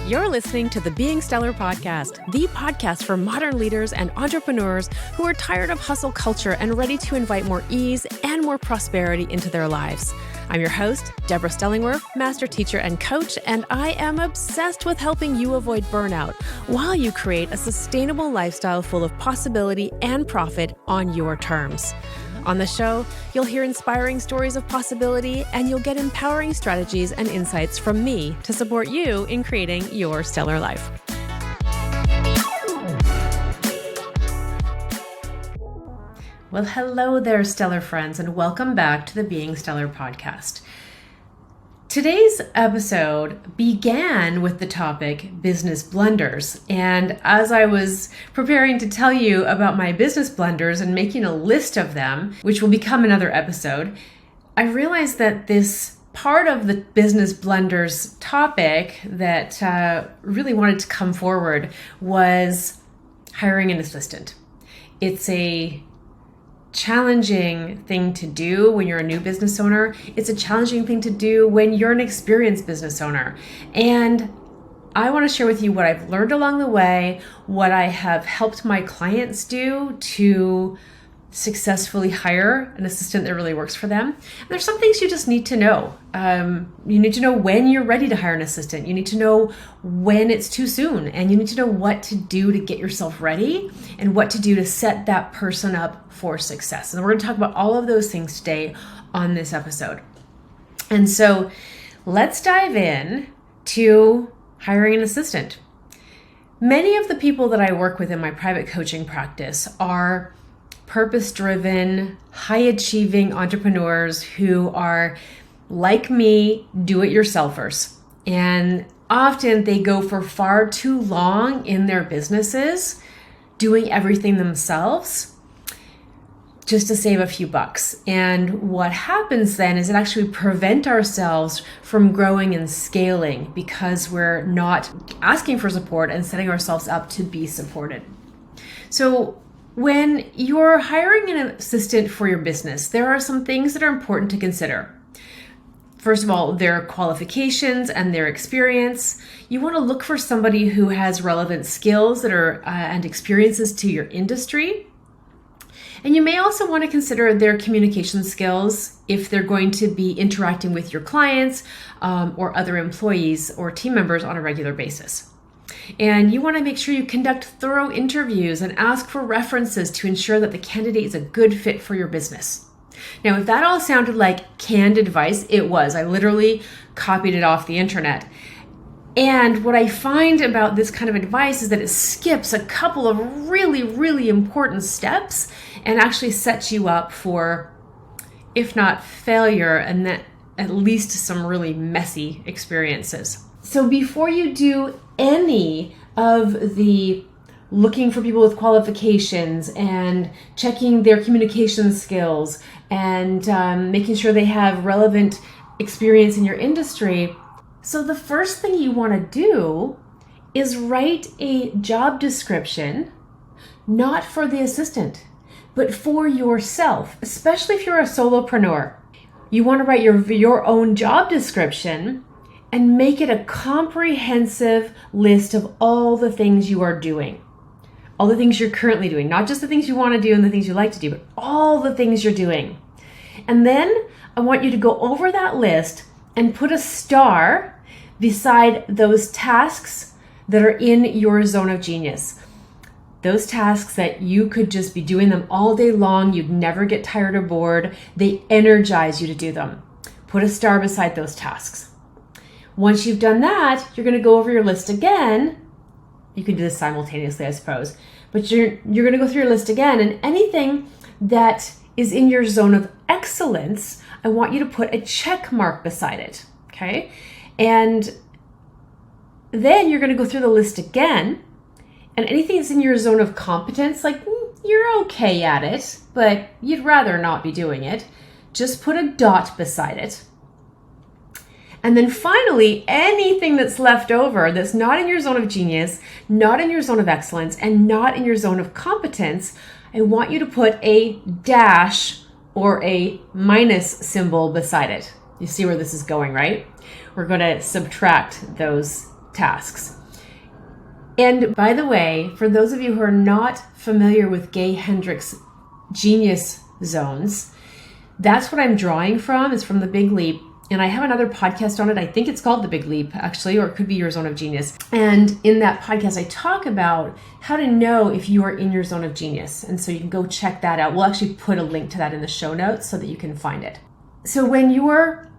You're listening to the Being Stellar podcast, the podcast for modern leaders and entrepreneurs who are tired of hustle culture and ready to invite more ease and more prosperity into their lives. I'm your host, Deborah Stellingwerff, master teacher and coach, and I am obsessed with helping you avoid burnout while you create a sustainable lifestyle full of possibility and profit on your terms. On the show, you'll hear inspiring stories of possibility and you'll get empowering strategies and insights from me to support you in creating your stellar life. Well, hello there, stellar friends, and welcome back to the Being Stellar podcast. Today's episode began with the topic business blunders. And as I was preparing to tell you about my business blunders and making a list of them, which will become another episode, I realized that this part of the business blunders topic that really wanted to come forward was hiring an assistant. It's a challenging thing to do when you're a new business owner. It's a challenging thing to do when you're an experienced business owner. And I want to share with you what I've learned along the way, what I have helped my clients do to successfully hire an assistant that really works for them. And there's some things you just need to know. You need to know when you're ready to hire an assistant. You need to know when it's too soon. And you need to know what to do to get yourself ready and what to do to set that person up for success. And we're going to talk about all of those things today on this episode. And so let's dive in to hiring an assistant. Many of the people that I work with in my private coaching practice are purpose-driven, high-achieving entrepreneurs who are, like me, do-it-yourselfers. And often they go for far too long in their businesses doing everything themselves just to save a few bucks. And what happens then is it actually prevent ourselves from growing and scaling because we're not asking for support and setting ourselves up to be supported. So when you're hiring an assistant for your business, there are some things that are important to consider. First of all, their qualifications and their experience. You want to look for somebody who has relevant skills that are and experiences to your industry. And you may also want to consider their communication skills if they're going to be interacting with your clients or other employees or team members on a regular basis. And you want to make sure you conduct thorough interviews and ask for references to ensure that the candidate is a good fit for your business. Now, if that all sounded like canned advice, it was. I literally copied it off the internet. And what I find about this kind of advice is that it skips a couple of really, really important steps and actually sets you up for, if not failure, and that at least some really messy experiences. So before you do any of the looking for people with qualifications and checking their communication skills and making sure they have relevant experience in your industry, so the first thing you want to do is write a job description, not for the assistant, but for yourself, especially if you're a solopreneur. You want to write your own job description and make it a comprehensive list of all the things you are doing, all the things you're currently doing, not just the things you want to do and the things you like to do, but all the things you're doing. And then I want you to go over that list and put a star beside those tasks that are in your zone of genius. Those tasks that you could just be doing them all day long, you'd never get tired or bored, they energize you to do them. Put a star beside those tasks. Once you've done that, you're going to go over your list again. You can do this simultaneously, I suppose. But you're going to go through your list again, and anything that is in your zone of excellence, I want you to put a check mark beside it, okay? And then you're going to go through the list again, and anything that's in your zone of competence, like you're okay at it, but you'd rather not be doing it, just put a dot beside it. And then finally, anything that's left over that's not in your zone of genius, not in your zone of excellence, and not in your zone of competence, I want you to put a dash or a minus symbol beside it. You see where this is going, right? We're going to subtract those tasks. And by the way, for those of you who are not familiar with Gay Hendricks' genius zones, that's what I'm drawing from, is from The Big Leap. And I have another podcast on it. I think it's called The Big Leap, actually, or it could be Your Zone of Genius. And in that podcast, I talk about how to know if you are in your zone of genius. And so you can go check that out. We'll actually put a link to that in the show notes so that you can find it. So when you're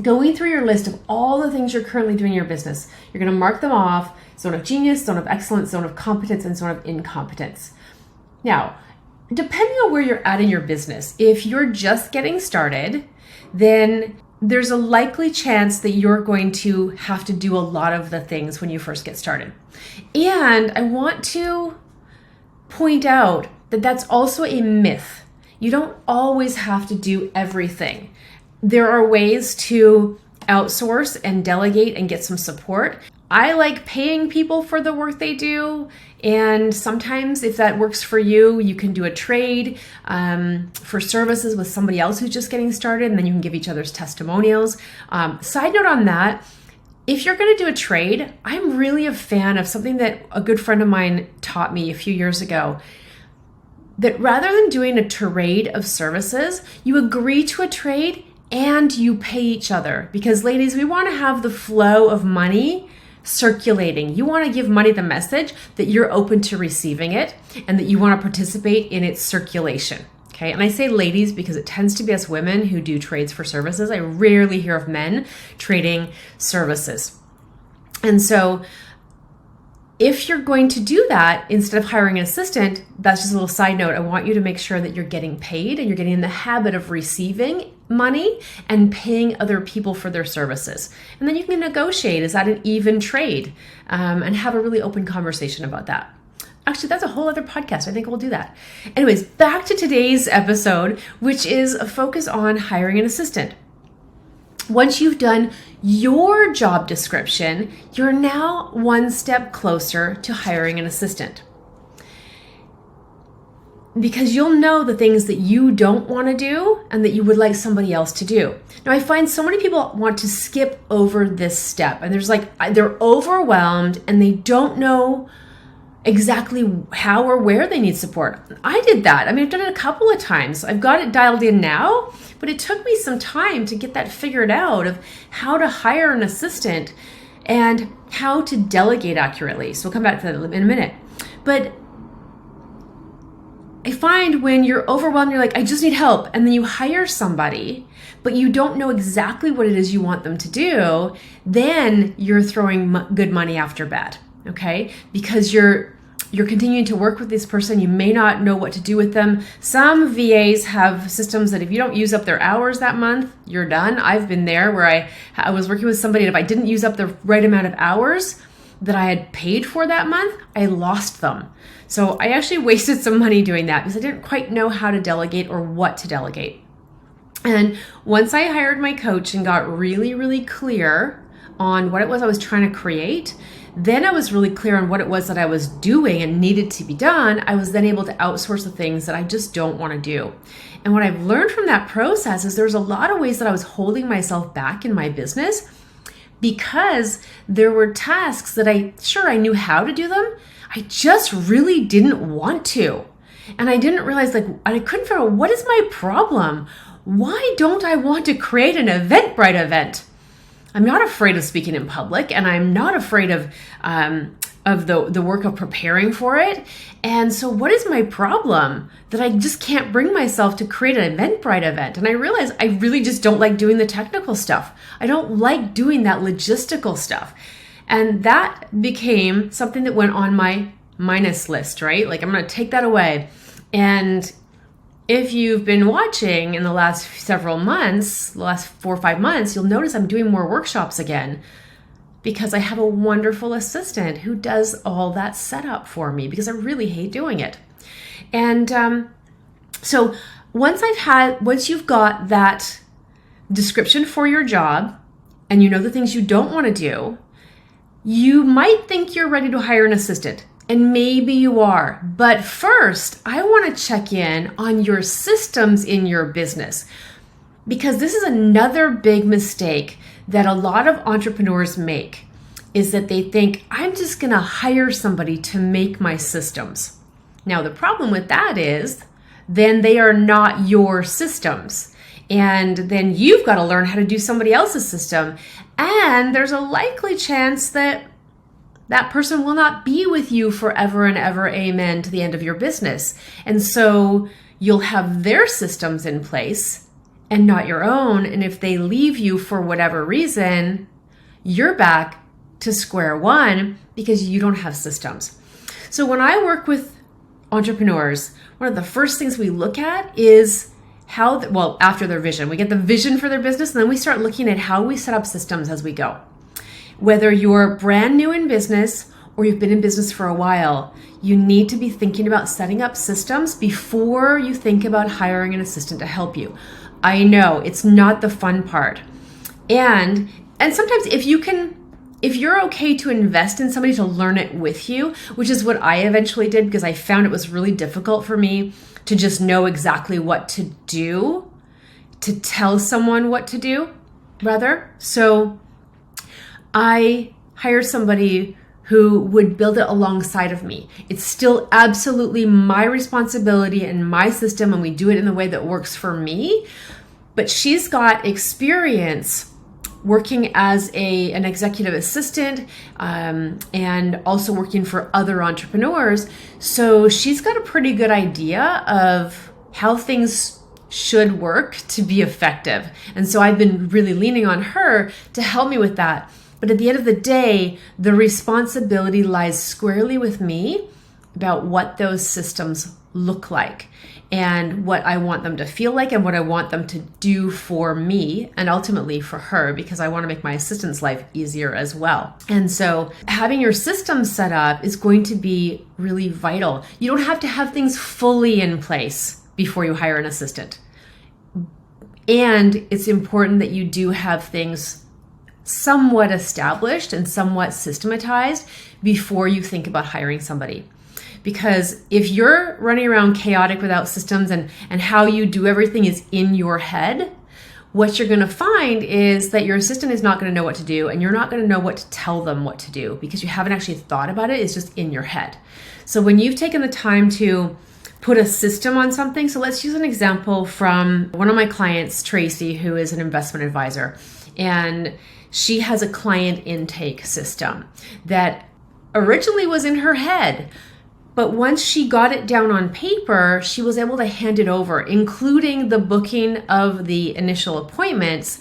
going through your list of all the things you're currently doing in your business, you're going to mark them off: zone of genius, zone of excellence, zone of competence, and zone of incompetence. Now, depending on where you're at in your business, if you're just getting started, then there's a likely chance that you're going to have to do a lot of the things when you first get started. And I want to point out that that's also a myth. You don't always have to do everything. There are ways to outsource and delegate and get some support. I like paying people for the work they do. And sometimes if that works for you, you can do a trade for services with somebody else who's just getting started, and then you can give each other's testimonials. Side note on that, if you're going to do a trade, I'm really a fan of something that a good friend of mine taught me a few years ago, that rather than doing a trade of services, you agree to a trade and you pay each other. Because ladies, we want to have the flow of money circulating. You want to give money the message that you're open to receiving it and that you want to participate in its circulation. Okay. And I say ladies because it tends to be us women who do trades for services. I rarely hear of men trading services. And so if you're going to do that, instead of hiring an assistant, that's just a little side note. I want you to make sure that you're getting paid and you're getting in the habit of receiving money and paying other people for their services. And then you can negotiate, is that an even trade? And have a really open conversation about that. Actually, that's a whole other podcast. I think we'll do that. Anyways, back to today's episode, which is a focus on hiring an assistant. Once you've done your job description, you're now one step closer to hiring an assistant. Because you'll know the things that you don't want to do and that you would like somebody else to do. Now, I find so many people want to skip over this step, and they're overwhelmed and they don't know exactly how or where they need support. I did that. I mean, I've done it a couple of times. I've got it dialed in now, but it took me some time to get that figured out of how to hire an assistant and how to delegate accurately. So we'll come back to that in a minute. But I find when you're overwhelmed, you're like, I just need help. And then you hire somebody, but you don't know exactly what it is you want them to do. Then you're throwing good money after bad. Okay? Because you're continuing to work with this person. You may not know what to do with them. Some VAs have systems that if you don't use up their hours that month, you're done. I've been there where I was working with somebody, and if I didn't use up the right amount of hours that I had paid for that month, I lost them. So I actually wasted some money doing that because I didn't quite know how to delegate or what to delegate. And once I hired my coach and got really, really clear on what it was I was trying to create, then I was really clear on what it was that I was doing and needed to be done. I was then able to outsource the things that I just don't want to do. And what I've learned from that process is there's a lot of ways that I was holding myself back in my business because there were tasks that I knew how to do them. I just really didn't want to. And I didn't realize, I couldn't figure out, what is my problem? Why don't I want to create an Eventbrite event? I'm not afraid of speaking in public, and I'm not afraid of the work of preparing for it. And so what is my problem that I just can't bring myself to create an Eventbrite event? And I realized I really just don't like doing the technical stuff. I don't like doing that logistical stuff. And that became something that went on my minus list, right? Like, I'm going to take that away. And if you've been watching in the last several months, the last 4 or 5 months, you'll notice I'm doing more workshops again because I have a wonderful assistant who does all that setup for me because I really hate doing it. And so once you've got that description for your job and you know the things you don't want to do, you might think you're ready to hire an assistant. And maybe you are. But first, I want to check in on your systems in your business, because this is another big mistake that a lot of entrepreneurs make. is that they think, I'm just going to hire somebody to make my systems. Now, the problem with that is then they are not your systems. And then you've got to learn how to do somebody else's system. And there's a likely chance that that person will not be with you forever and ever, amen, to the end of your business. And so you'll have their systems in place and not your own. And if they leave you for whatever reason, you're back to square one because you don't have systems. So when I work with entrepreneurs, one of the first things we look at is after their vision, we get the vision for their business, and then we start looking at how we set up systems as we go. Whether you're brand new in business or you've been in business for a while, you need to be thinking about setting up systems before you think about hiring an assistant to help you. I know it's not the fun part. And sometimes if you're okay to invest in somebody to learn it with you, which is what I eventually did because I found it was really difficult for me to just know exactly what to do, to tell someone what to do, rather. So I hired somebody who would build it alongside of me. It's still absolutely my responsibility and my system, and we do it in the way that works for me. But she's got experience working as an executive assistant and also working for other entrepreneurs. So she's got a pretty good idea of how things should work to be effective. And so I've been really leaning on her to help me with that. But at the end of the day, the responsibility lies squarely with me about what those systems look like and what I want them to feel like and what I want them to do for me and ultimately for her, because I want to make my assistant's life easier as well. And so having your system set up is going to be really vital. You don't have to have things fully in place before you hire an assistant. And it's important that you do have things somewhat established and somewhat systematized before you think about hiring somebody. Because if you're running around chaotic without systems and how you do everything is in your head, what you're going to find is that your assistant is not going to know what to do, and you're not going to know what to tell them what to do because you haven't actually thought about it. It's just in your head. So when you've taken the time to put a system on something, so let's use an example from one of my clients, Tracy, who is an investment advisor, and she has a client intake system that originally was in her head. But once she got it down on paper, she was able to hand it over, including the booking of the initial appointments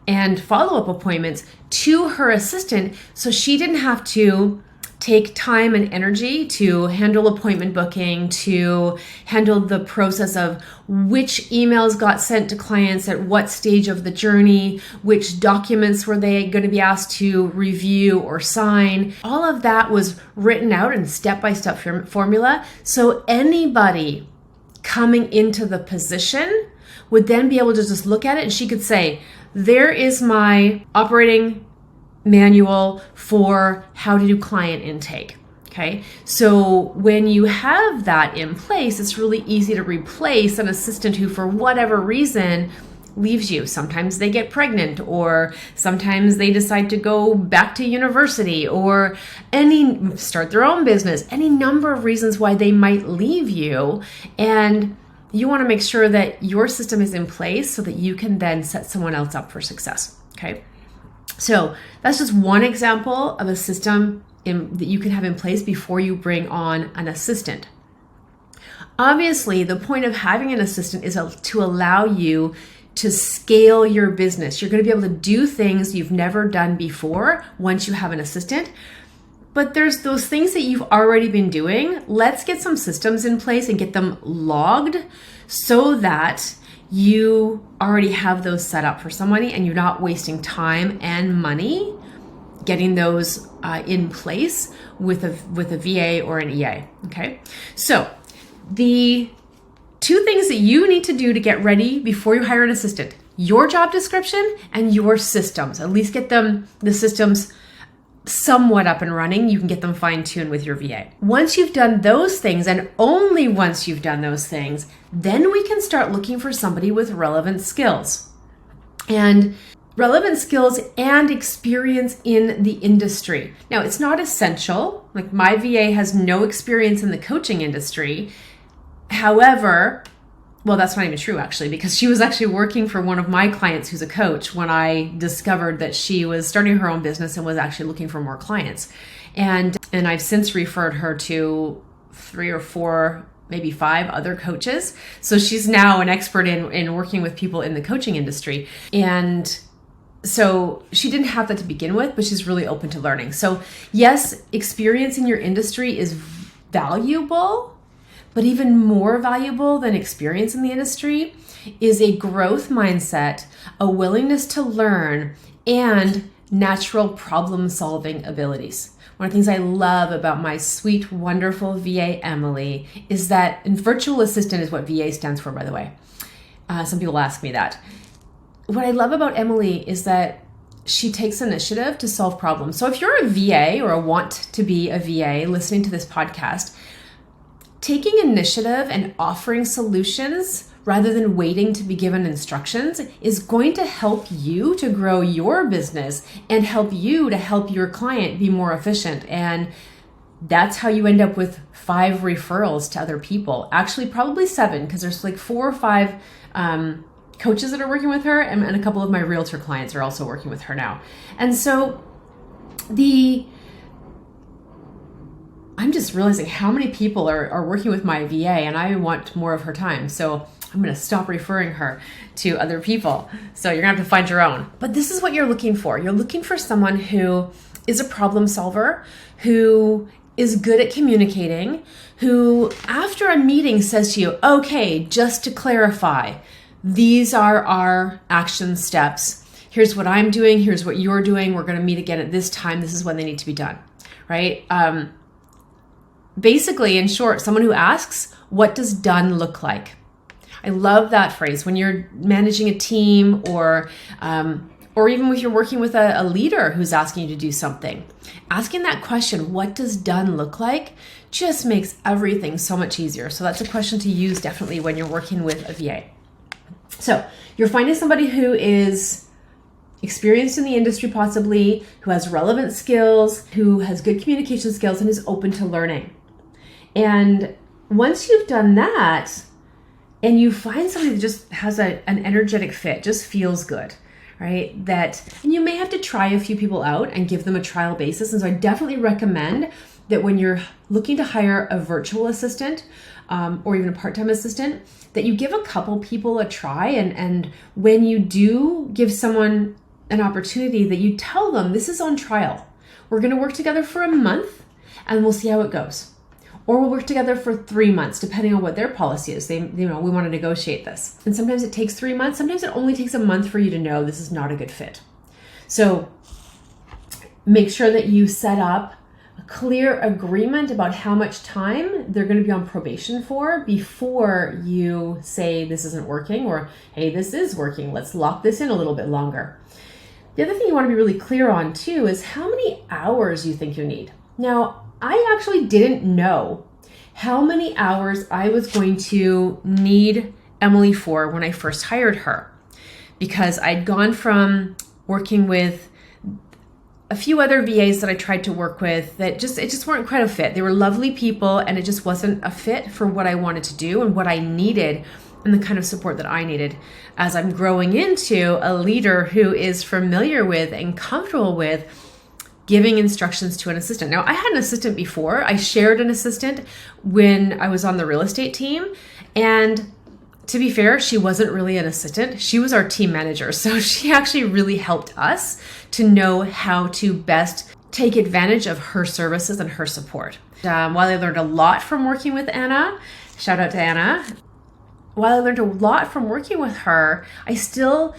and follow-up appointments to her assistant. So she didn't have to take time and energy to handle appointment booking, to handle the process of which emails got sent to clients at what stage of the journey, which documents were they going to be asked to review or sign. All of that was written out in step-by-step formula. So anybody coming into the position would then be able to just look at it and she could say, there is my operating manual for how to do client intake. Okay, so when you have that in place, it's really easy to replace an assistant who, for whatever reason, leaves you. Sometimes they get pregnant, or sometimes they decide to go back to university, or start their own business. Any number of reasons why they might leave you, and you want to make sure that your system is in place so that you can then set someone else up for success. Okay. So that's just one example of a system that you can have in place before you bring on an assistant. Obviously, the point of having an assistant is to allow you to scale your business. You're going to be able to do things you've never done before once you have an assistant. But there's those things that you've already been doing. Let's get some systems in place and get them logged so that you already have those set up for somebody and you're not wasting time and money getting those in place with a VA or an EA. Okay, so the two things that you need to do to get ready before you hire an assistant: your job description and your systems. At least get the systems somewhat up and running. You can get them fine-tuned with your VA. Once you've done those things, and only once you've done those things, then we can start looking for somebody with relevant skills. And relevant skills and experience in the industry. Now, it's not essential. Like my VA has no experience in the coaching industry. However, well, that's not even true actually, because she was actually working for one of my clients who's a coach when I discovered that she was starting her own business and was actually looking for more clients. And I've since referred her to 3 or 4, maybe 5 other coaches. So she's now an expert in working with people in the coaching industry. And so she didn't have that to begin with, but she's really open to learning. So yes, experience in your industry is valuable, but even more valuable than experience in the industry is a growth mindset, a willingness to learn, and natural problem-solving abilities. One of the things I love about my sweet, wonderful VA, Emily, is that, and virtual assistant is what VA stands for, by the way. Some people ask me that. What I love about Emily is that she takes initiative to solve problems. So if you're a VA or want to be a VA listening to this podcast, taking initiative and offering solutions rather than waiting to be given instructions is going to help you to grow your business and help you to help your client be more efficient. And that's how you end up with 5 referrals to other people. Actually, probably 7, because there's like 4 or 5 coaches that are working with her, and a couple of my realtor clients are also working with her now. And so I'm just realizing how many people are working with my VA, and I want more of her time. So I'm going to stop referring her to other people. So you're going to have to find your own. But this is what you're looking for. You're looking for someone who is a problem solver, who is good at communicating, who after a meeting says to you, okay, just to clarify, these are our action steps. Here's what I'm doing. Here's what you're doing. We're going to meet again at this time. This is when they need to be done, right? Basically, in short, someone who asks, what does done look like? I love that phrase when you're managing a team or even if you're working with a leader who's asking you to do something. Asking that question, what does done look like, just makes everything so much easier. So that's a question to use definitely when you're working with a VA. So you're finding somebody who is experienced in the industry possibly, who has relevant skills, who has good communication skills, and is open to learning. And once you've done that, and you find somebody that just has an energetic fit, just feels good, right? And you may have to try a few people out and give them a trial basis. And so I definitely recommend that when you're looking to hire a virtual assistant or even a part-time assistant, that you give a couple people a try. And when you do give someone an opportunity, that you tell them, this is on trial. We're going to work together for a month and we'll see how it goes. Or we'll work together for 3 months, depending on what their policy is. We want to negotiate this. And sometimes it takes 3 months. Sometimes it only takes a month for you to know this is not a good fit. So make sure that you set up a clear agreement about how much time they're going to be on probation for before you say this isn't working, or, hey, this is working. Let's lock this in a little bit longer. The other thing you want to be really clear on too is how many hours you think you need. Now, I actually didn't know how many hours I was going to need Emily for when I first hired her, because I'd gone from working with a few other VAs that I tried to work with that just weren't quite a fit. They were lovely people, and it just wasn't a fit for what I wanted to do and what I needed and the kind of support that I needed as I'm growing into a leader who is familiar with and comfortable with giving instructions to an assistant. Now, I had an assistant before. I shared an assistant when I was on the real estate team. And to be fair, she wasn't really an assistant. She was our team manager. So she actually really helped us to know how to best take advantage of her services and her support. While I learned a lot from working with Anna, shout out to Anna. While I learned a lot from working with her, I still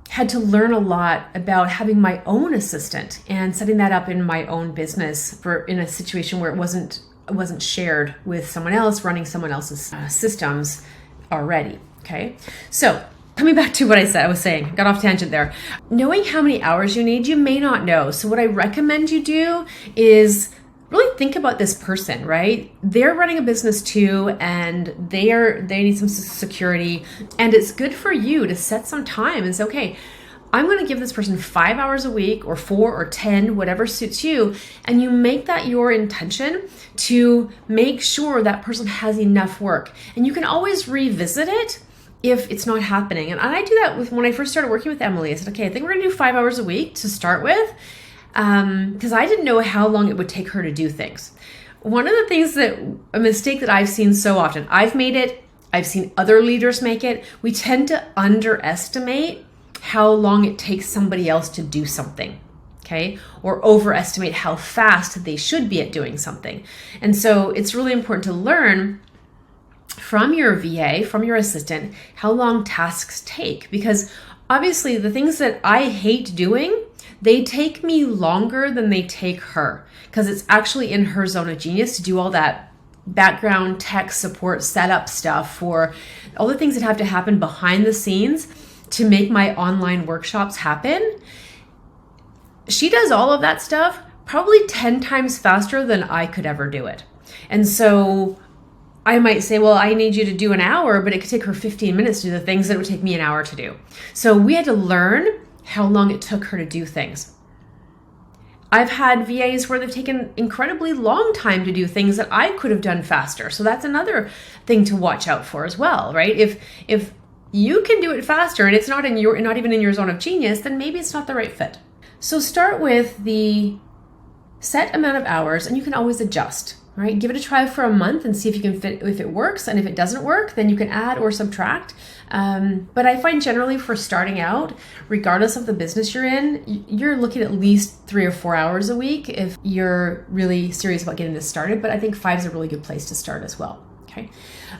had to learn a lot about having my own assistant and setting that up in my own business in a situation where it wasn't shared with someone else, running someone else's systems already. Okay. So coming back to what I was saying, got off tangent there. Knowing how many hours you need, you may not know. So what I recommend you do is really think about this person, right? They're running a business too, and they need some security, and it's good for you to set some time and say, okay, I'm going to give this person 5 hours a week or 4 or 10, whatever suits you. And you make that your intention to make sure that person has enough work. And you can always revisit it if it's not happening. And I do that with when I first started working with Emily. I said, okay, I think we're going to do 5 hours a week to start with, because I didn't know how long it would take her to do things. One of the things a mistake that I've seen so often, I've made it, I've seen other leaders make it, we tend to underestimate how long it takes somebody else to do something, okay? Or overestimate how fast they should be at doing something. And so it's really important to learn from your VA, from your assistant, how long tasks take. Because obviously the things that I hate doing, they take me longer than they take her, because it's actually in her zone of genius to do all that background tech support setup stuff for all the things that have to happen behind the scenes to make my online workshops happen. She does all of that stuff probably 10 times faster than I could ever do it. And so I might say, well, I need you to do an hour, but it could take her 15 minutes to do the things that it would take me an hour to do. So we had to learn how long it took her to do things. I've had VAs where they've taken incredibly long time to do things that I could have done faster. So that's another thing to watch out for as well, right? If you can do it faster and it's not even in your zone of genius, then maybe it's not the right fit. So start with the set amount of hours, and you can always adjust, right? Give it a try for a month and see if you can fit, if it works. And if it doesn't work, then you can add or subtract. But I find generally for starting out, regardless of the business you're in, you're looking at least 3 or 4 hours a week if you're really serious about getting this started. But I think 5 is a really good place to start as well. Okay.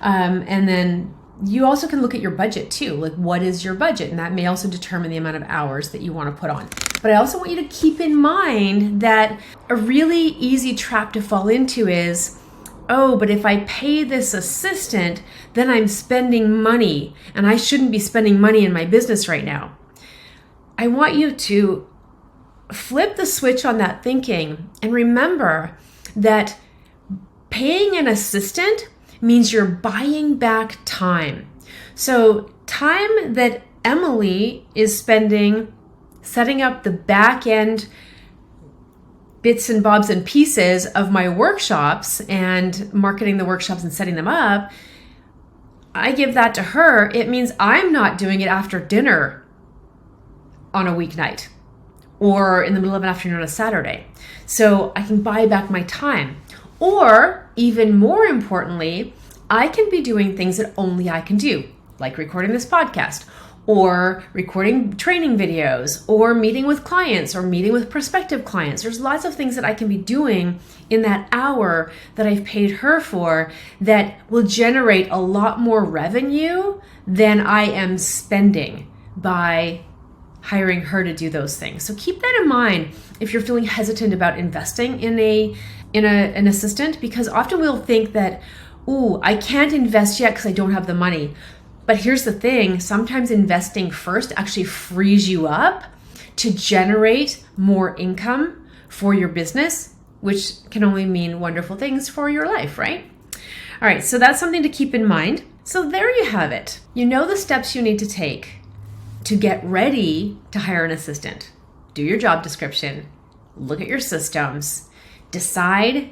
And then you also can look at your budget too. Like, what is your budget? And that may also determine the amount of hours that you want to put on. But I also want you to keep in mind that a really easy trap to fall into is, oh, but if I pay this assistant, then I'm spending money, and I shouldn't be spending money in my business right now. I want you to flip the switch on that thinking and remember that paying an assistant means you're buying back time. So time that Emily is spending setting up the back end bits and bobs and pieces of my workshops and marketing the workshops and setting them up, I give that to her. It means I'm not doing it after dinner on a weeknight or in the middle of an afternoon on a Saturday. So I can buy back my time. Or even more importantly, I can be doing things that only I can do, like recording this podcast, or recording training videos, or meeting with clients, or meeting with prospective clients. There's lots of things that I can be doing in that hour that I've paid her for that will generate a lot more revenue than I am spending by hiring her to do those things. So keep that in mind if you're feeling hesitant about investing in an assistant, because often we'll think that, ooh, I can't invest yet because I don't have the money. But here's the thing, sometimes investing first actually frees you up to generate more income for your business, which can only mean wonderful things for your life, right? All right, so that's something to keep in mind. So there you have it. You know the steps you need to take to get ready to hire an assistant. Do your job description, look at your systems, decide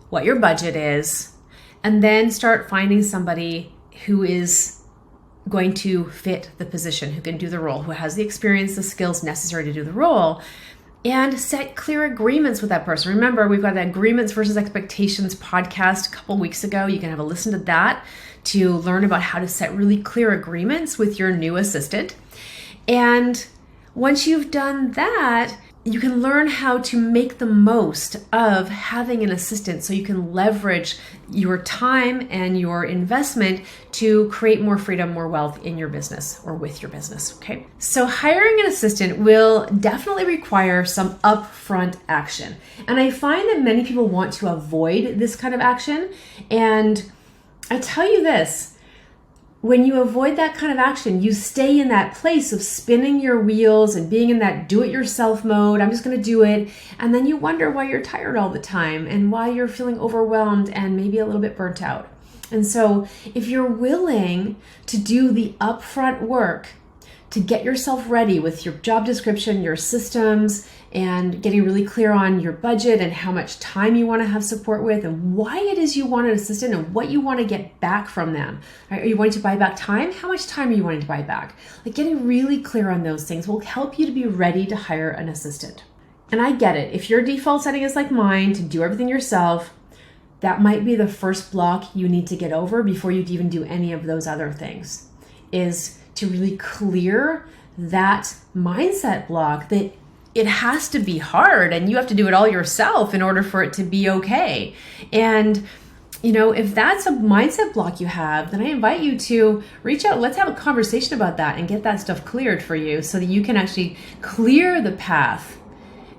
what your budget is, and then start finding somebody who is going to fit the position, who can do the role, who has the experience, the skills necessary to do the role, and set clear agreements with that person. Remember, we've got the Agreements versus Expectations podcast a couple weeks ago. You can have a listen to that to learn about how to set really clear agreements with your new assistant. And once you've done that, you can learn how to make the most of having an assistant so you can leverage your time and your investment to create more freedom, more wealth in your business or with your business, okay? So hiring an assistant will definitely require some upfront action. And I find that many people want to avoid this kind of action. And I tell you this, when you avoid that kind of action, you stay in that place of spinning your wheels and being in that do-it-yourself mode. I'm just going to do it. And then you wonder why you're tired all the time and why you're feeling overwhelmed and maybe a little bit burnt out. And so if you're willing to do the upfront work to get yourself ready with your job description, your systems, and getting really clear on your budget and how much time you want to have support with and why it is you want an assistant and what you want to get back from them. Right? Are you wanting to buy back time? How much time are you wanting to buy back? Like getting really clear on those things will help you to be ready to hire an assistant. And I get it. If your default setting is like mine, to do everything yourself, that might be the first block you need to get over before you even do any of those other things, is to really clear that mindset block that it has to be hard and you have to do it all yourself in order for it to be okay. And if that's a mindset block you have, then I invite you to reach out. Let's have a conversation about that and get that stuff cleared for you so that you can actually clear the path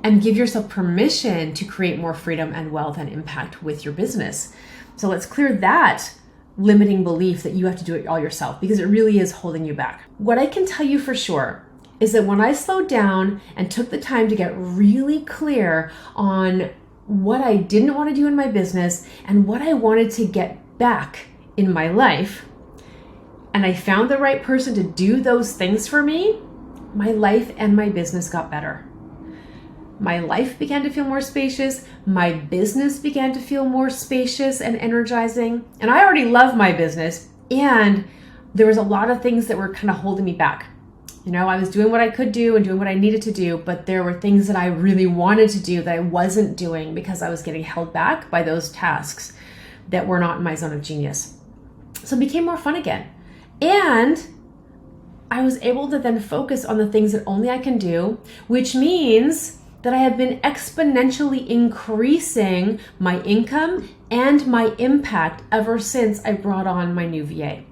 and give yourself permission to create more freedom and wealth and impact with your business. So let's clear that limiting belief that you have to do it all yourself, because it really is holding you back. What I can tell you for sure is that when I slowed down and took the time to get really clear on what I didn't want to do in my business and what I wanted to get back in my life, and I found the right person to do those things for me, my life and my business got better. My life began to feel more spacious. My business began to feel more spacious and energizing. And I already love my business. And there was a lot of things that were kind of holding me back. I was doing what I could do and doing what I needed to do, but there were things that I really wanted to do that I wasn't doing because I was getting held back by those tasks that were not in my zone of genius. So it became more fun again. And I was able to then focus on the things that only I can do, which means that I have been exponentially increasing my income and my impact ever since I brought on my new VA.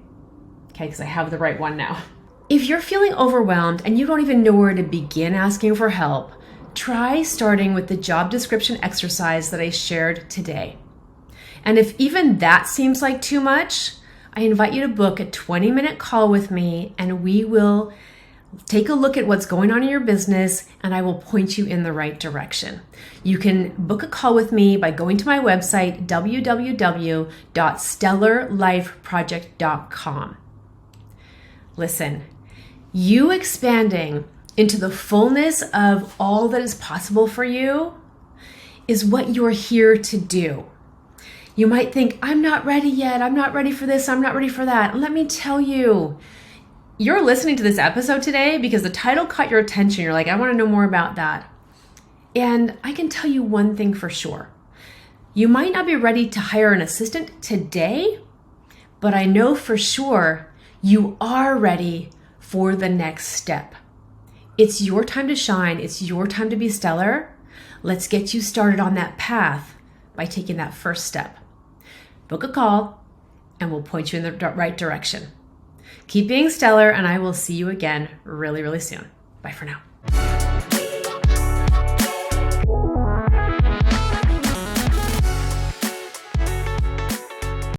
Okay, because I have the right one now. If you're feeling overwhelmed and you don't even know where to begin asking for help, try starting with the job description exercise that I shared today. And if even that seems like too much, I invite you to book a 20-minute call with me and we will take a look at what's going on in your business and I will point you in the right direction. You can book a call with me by going to my website, www.stellarlifeproject.com. Listen, you expanding into the fullness of all that is possible for you is what you're here to do. You might think, I'm not ready yet. I'm not ready for this. I'm not ready for that. Let me tell you, you're listening to this episode today because the title caught your attention. You're like, I want to know more about that. And I can tell you one thing for sure. You might not be ready to hire an assistant today, but I know for sure you are ready for the next step. It's your time to shine. It's your time to be stellar. Let's get you started on that path by taking that first step. Book a call and we'll point you in the right direction. Keep being stellar, and I will see you again really, really soon. Bye for now.